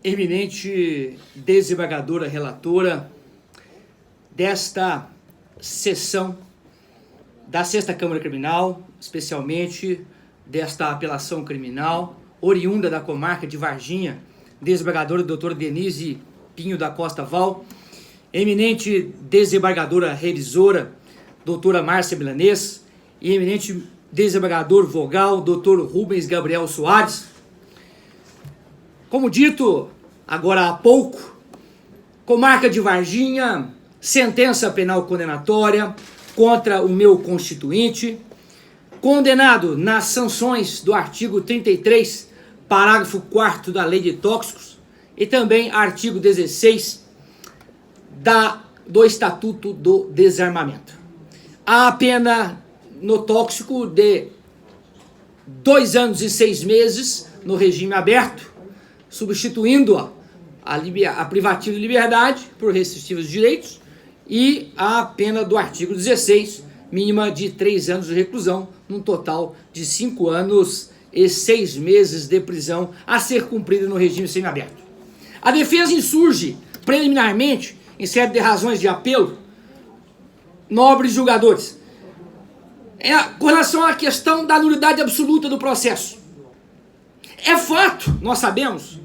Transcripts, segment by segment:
Eminente desembargadora relatora desta sessão da Sexta Câmara Criminal, especialmente desta apelação criminal, oriunda da comarca de Varginha, desembargadora doutora Denise Pinho da Costa Val, eminente desembargadora revisora, doutora Márcia Milanês, e eminente desembargador vogal, doutor Rubens Gabriel Soares. Como dito agora há pouco, comarca de Varginha, sentença penal condenatória contra o meu constituinte, condenado nas sanções do artigo 33, parágrafo 4º da Lei de Tóxicos e também artigo 16 do Estatuto do Desarmamento. A pena no tóxico de 2 anos e 6 meses no regime aberto, substituindo a privativa de liberdade por restritivos de direitos, e a pena do artigo 16, mínima de 3 anos de reclusão, num total de 5 anos e 6 meses de prisão a ser cumprida no regime semiaberto. A defesa insurge preliminarmente, em sede de razões de apelo, nobres julgadores, com relação à questão da nulidade absoluta do processo. É fato, nós sabemos,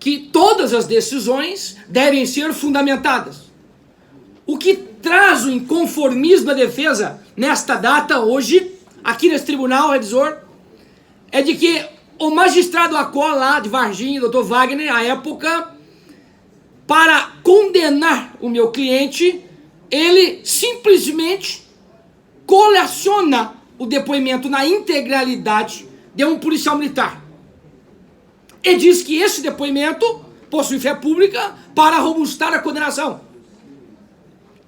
que todas as decisões devem ser fundamentadas. O que traz o inconformismo da defesa nesta data, hoje, aqui nesse tribunal revisor, é de que o magistrado Acol lá de Varginha, doutor Wagner, à época, para condenar o meu cliente, ele simplesmente coleciona o depoimento na integralidade de um policial militar. E diz que esse depoimento possui fé pública para robustar a condenação.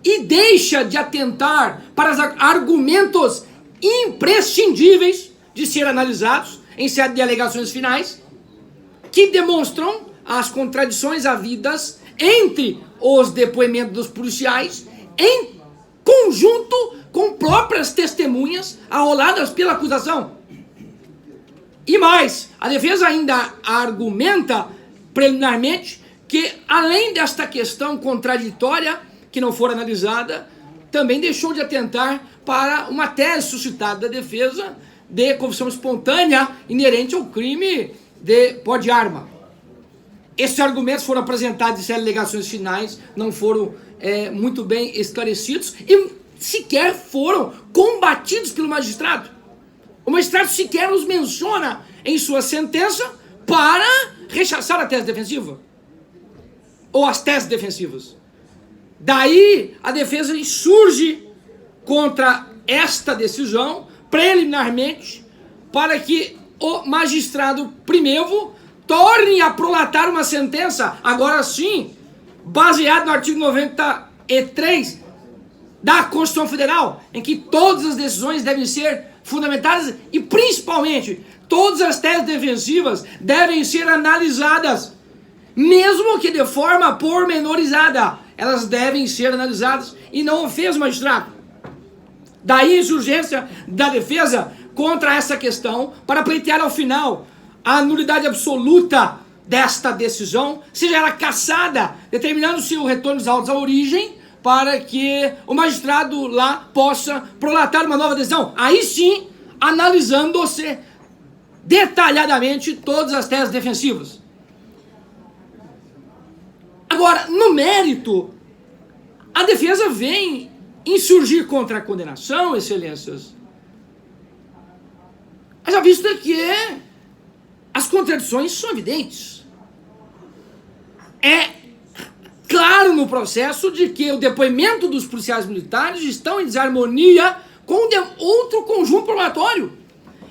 E deixa de atentar para os argumentos imprescindíveis de ser analisados em sede de alegações finais, que demonstram as contradições havidas entre os depoimentos dos policiais em conjunto com próprias testemunhas arroladas pela acusação. E mais, a defesa ainda argumenta preliminarmente que, além desta questão contraditória que não for analisada, também deixou de atentar para uma tese suscitada da defesa de confissão espontânea inerente ao crime de porte de arma. Esses argumentos foram apresentados em alegações finais, não foram muito bem esclarecidos e sequer foram combatidos pelo magistrado. O magistrado sequer os menciona em sua sentença para rechaçar a tese defensiva ou as teses defensivas. Daí a defesa insurge contra esta decisão preliminarmente para que o magistrado primeiro torne a prolatar uma sentença, agora sim, baseada no artigo 93 da Constituição Federal, em que todas as decisões devem ser fundamentadas e, principalmente, todas as teses defensivas devem ser analisadas, mesmo que de forma pormenorizada. Elas devem ser analisadas e não o fez o magistrado. Daí a insurgência da defesa contra essa questão para pleitear ao final a nulidade absoluta desta decisão, seja ela cassada, determinando-se o retorno dos autos à origem, para que o magistrado lá possa prolatar uma nova decisão. Aí sim, analisando-se detalhadamente todas as teses defensivas. Agora, no mérito, a defesa vem insurgir contra a condenação, excelências. Mas a vista que as contradições são evidentes. É claro no processo de que o depoimento dos policiais militares estão em desarmonia com outro conjunto probatório.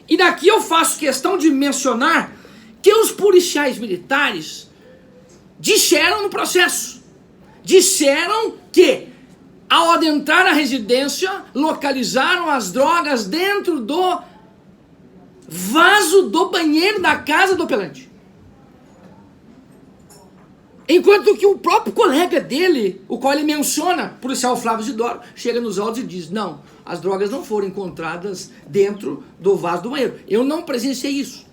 E daqui eu faço questão de mencionar que os policiais militares disseram no processo. Disseram que, ao adentrar a residência, localizaram as drogas dentro do vaso do banheiro da casa do apelante. Enquanto que o próprio colega dele, o qual ele menciona, o policial Flávio Isidoro, chega nos autos e diz: não, as drogas não foram encontradas dentro do vaso do banheiro. Eu não presenciei isso.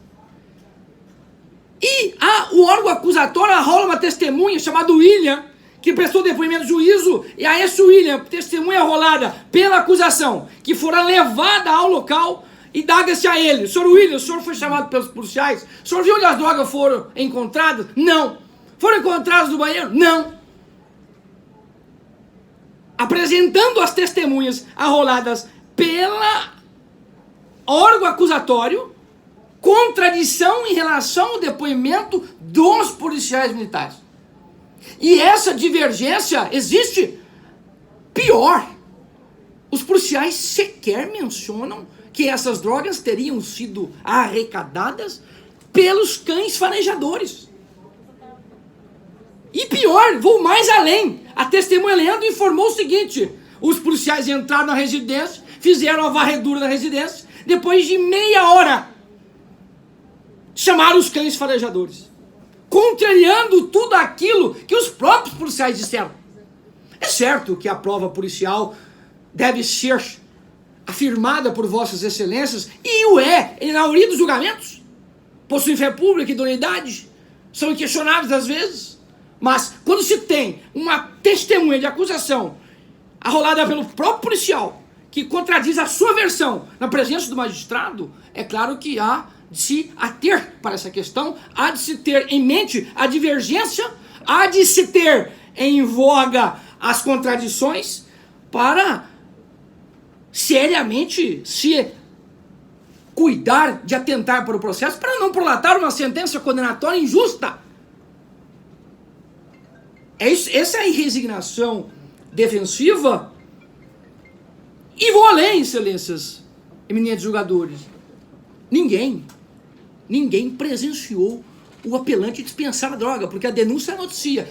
E o órgão acusatório arrola uma testemunha chamada William, que prestou depoimento de juízo, e a esse William, testemunha arrolada pela acusação, que fora levada ao local, e daga-se a ele: senhor William, o senhor foi chamado pelos policiais? O senhor viu onde as drogas foram encontradas? Não. Foram encontradas no banheiro? Não. Apresentando as testemunhas arroladas pela órgão acusatório, contradição em relação ao depoimento dos policiais militares. E essa divergência existe. Pior, os policiais sequer mencionam que essas drogas teriam sido arrecadadas pelos cães farejadores. E pior, vou mais além. A testemunha Leandro informou o seguinte: os policiais entraram na residência, fizeram a varredura da residência, depois de meia hora chamaram os cães farejadores, contrariando tudo aquilo que os próprios policiais disseram. É certo que a prova policial deve ser afirmada por vossas excelências, e o é, na maioria dos julgamentos. Possuem fé pública e idoneidade, são inquestionáveis às vezes, mas quando se tem uma testemunha de acusação arrolada pelo próprio policial, que contradiz a sua versão na presença do magistrado, é claro que há de se ater para essa questão, há de se ter em mente a divergência, há de se ter em voga as contradições, para seriamente se cuidar de atentar para o processo, para não prolatar uma sentença condenatória injusta. Essa é a resignação defensiva. E vou além, excelências, eminentes julgadores. Ninguém presenciou o apelante dispensar a droga, porque a denúncia noticia: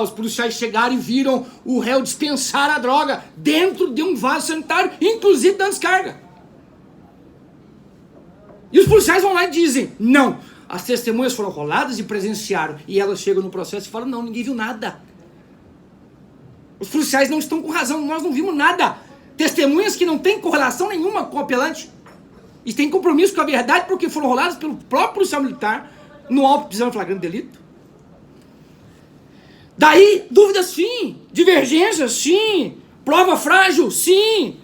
os policiais chegaram e viram o réu dispensar a droga dentro de um vaso sanitário, inclusive dando descarga. E os policiais vão lá e dizem: não, as testemunhas foram roladas e presenciaram. E elas chegam no processo e falam: não, ninguém viu nada. Os policiais não estão com razão, nós não vimos nada. Testemunhas que não têm correlação nenhuma com o apelante e têm compromisso com a verdade, porque foram roladas pelo próprio policial militar no auto de prisão em flagrante delito. Daí, dúvidas sim, divergências sim, prova frágil sim.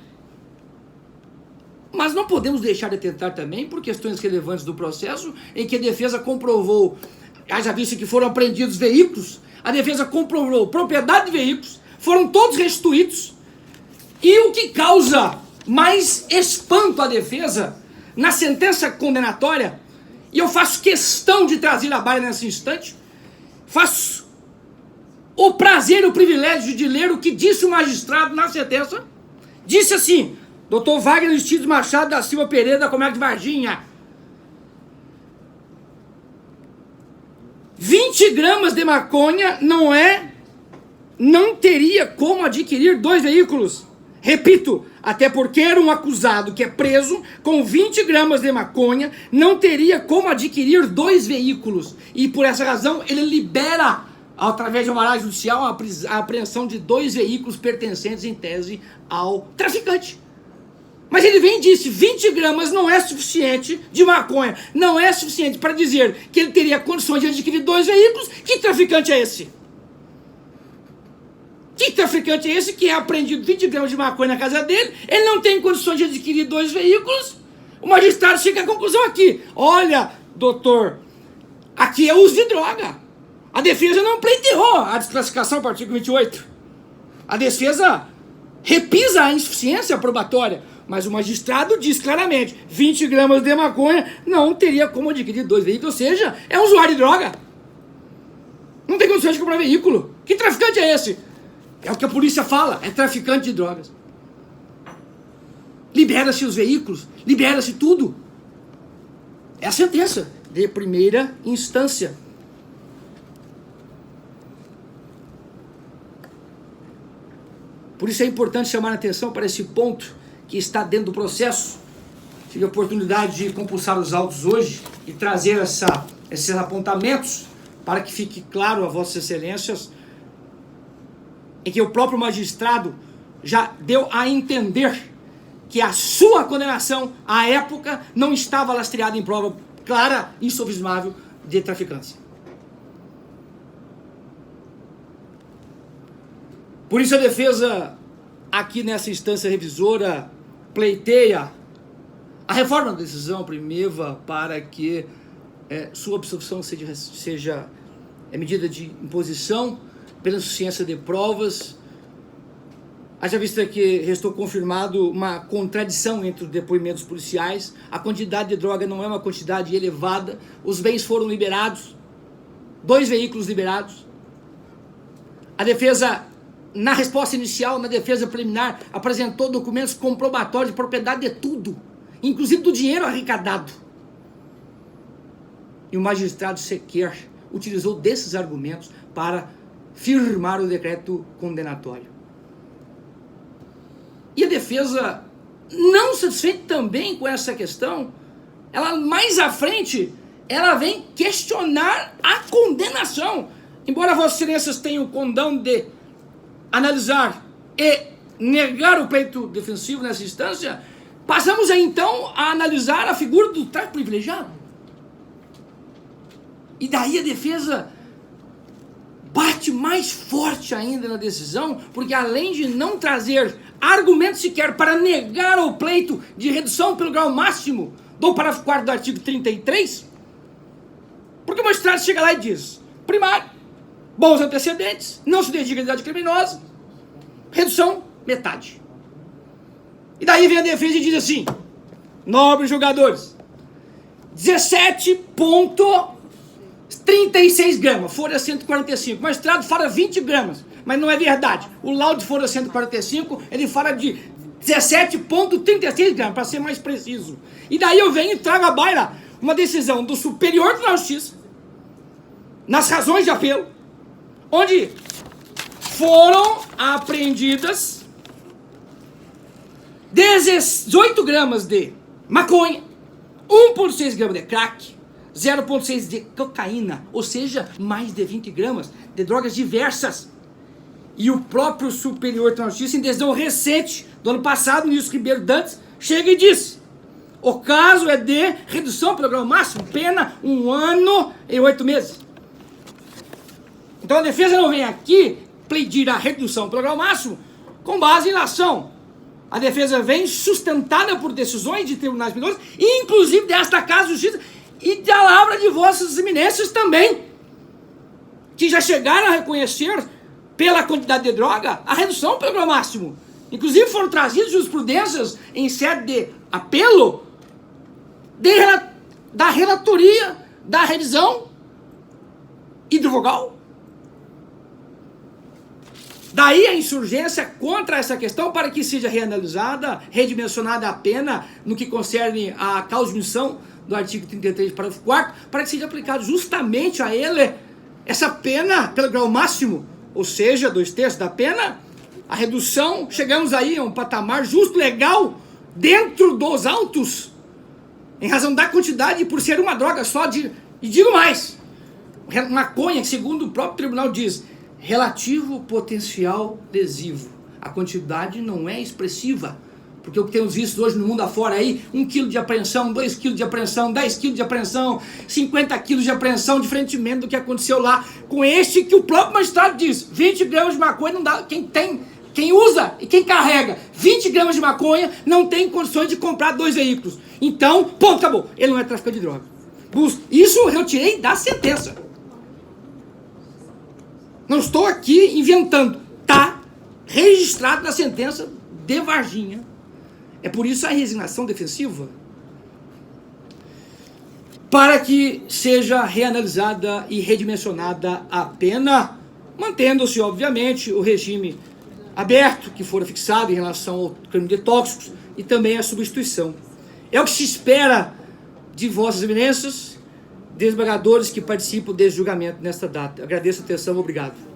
Mas não podemos deixar de atentar também por questões relevantes do processo, em que a defesa comprovou, já visto que foram apreendidos veículos, a defesa comprovou propriedade de veículos, foram todos restituídos. E o que causa mais espanto à defesa na sentença condenatória, e eu faço questão de trazer a baila nesse instante, faço o prazer e o privilégio de ler o que disse o magistrado na sentença. Disse assim: Dr. Wagner Aristides Machado da Silva Pereira, da Comarca de Varginha, 20 gramas de maconha não teria como adquirir 2 veículos. Repito, até porque era um acusado que é preso com 20 gramas de maconha, não teria como adquirir 2 veículos. E por essa razão ele libera, através de uma vara judicial, a apreensão de 2 veículos pertencentes, em tese, ao traficante. Mas ele vem e disse: 20 gramas não é suficiente de maconha, não é suficiente para dizer que ele teria condições de adquirir 2 veículos. Que traficante é esse? Que traficante é esse que é apreendido 20 gramas de maconha na casa dele? Ele não tem condições de adquirir 2 veículos. O magistrado chega à conclusão aqui: olha, doutor, aqui é uso de droga. A defesa não pleiteou a desclassificação para o artigo 28. A defesa repisa a insuficiência probatória, mas o magistrado diz claramente: 20 gramas de maconha não teria como adquirir 2 veículos, ou seja, é um usuário de droga. Não tem condições de comprar veículo. Que traficante é esse? É o que a polícia fala, é traficante de drogas. Libera-se os veículos, libera-se tudo. É a sentença de primeira instância. Por isso é importante chamar a atenção para esse ponto que está dentro do processo. Tive a oportunidade de compulsar os autos hoje e trazer esses apontamentos para que fique claro a vossas excelências, em que o próprio magistrado já deu a entender que a sua condenação, à época, não estava lastreada em prova clara e insofismável de traficância. Por isso a defesa, aqui nessa instância revisora, pleiteia a reforma da decisão primitiva para que sua absolução seja medida de imposição pela insuficiência de provas, haja vista que restou confirmado uma contradição entre os depoimentos policiais, a quantidade de droga não é uma quantidade elevada, os bens foram liberados, 2 veículos liberados, a defesa, na resposta inicial, na defesa preliminar, apresentou documentos comprobatórios de propriedade de tudo, inclusive do dinheiro arrecadado. E o magistrado sequer utilizou desses argumentos para firmar o decreto condenatório. E a defesa, não satisfeita também com essa questão, ela mais à frente, ela vem questionar a condenação. Embora Vossas Excelências tenham o condão de analisar e negar o pleito defensivo nessa instância, passamos aí então a analisar a figura do tráfico privilegiado. E daí a defesa bate mais forte ainda na decisão, porque além de não trazer argumentos sequer para negar o pleito de redução pelo grau máximo do parágrafo 4º do artigo 33, porque o magistrado chega lá e diz: primário, bons antecedentes, não se dedica a atividade criminosa, redução, metade. E daí vem a defesa e diz assim: nobres julgadores, 17,36 gramas, folha 145, o magistrado fala 20 gramas, mas não é verdade. O laudo de folha 145, ele fala de 17,36 gramas, para ser mais preciso. E daí eu venho e trago à baila uma decisão do Superior Tribunal de Justiça, nas razões de apelo, onde foram apreendidas 18 gramas de maconha, 1,6 gramas de crack, 0,6 de cocaína, ou seja, mais de 20 gramas de drogas diversas. E o próprio Superior Tribunal de Justiça, em decisão recente do ano passado, o ministro Ribeiro Dantas, chega e diz: o caso é de redução pelo grau máximo, pena 1 ano e 8 meses. Então a defesa não vem aqui pedir a redução pelo grau máximo com base em ação. A defesa vem sustentada por decisões de tribunais menores, inclusive desta Casa de Justiça e da palavra de Vossas Eminências também, que já chegaram a reconhecer, pela quantidade de droga, a redução pelo grau máximo. Inclusive foram trazidas jurisprudências em sede de apelo da relatoria, da revisão e do vogal. Daí a insurgência contra essa questão para que seja reanalisada, redimensionada a pena no que concerne a causa de omissão do artigo 33, parágrafo 4º, para que seja aplicado justamente a ele essa pena pelo grau máximo, ou seja, 2/3 da pena, a redução, chegamos aí a um patamar justo, legal, dentro dos autos, em razão da quantidade e por ser uma droga só, e digo mais, maconha, que segundo o próprio tribunal diz, relativo potencial lesivo. A quantidade não é expressiva, porque o que temos visto hoje no mundo afora aí, 1 quilo de apreensão, 2 quilos de apreensão, 10 quilos de apreensão, 50 quilos de apreensão, diferentemente do que aconteceu lá com este que o próprio magistrado diz, 20 gramas de maconha não dá, quem usa e quem carrega 20 gramas de maconha não tem condições de comprar 2 veículos. Então, ponto, acabou. Ele não é traficante de droga. Isso eu tirei da sentença. Não estou aqui inventando. Está registrado na sentença de Varginha. É por isso a resignação defensiva. Para que seja reanalisada e redimensionada a pena, mantendo-se, obviamente, o regime aberto que fora fixado em relação ao crime de tóxicos e também a substituição. É o que se espera de Vossas Eminências, desembargadores que participam desse julgamento nesta data. Agradeço a atenção, obrigado.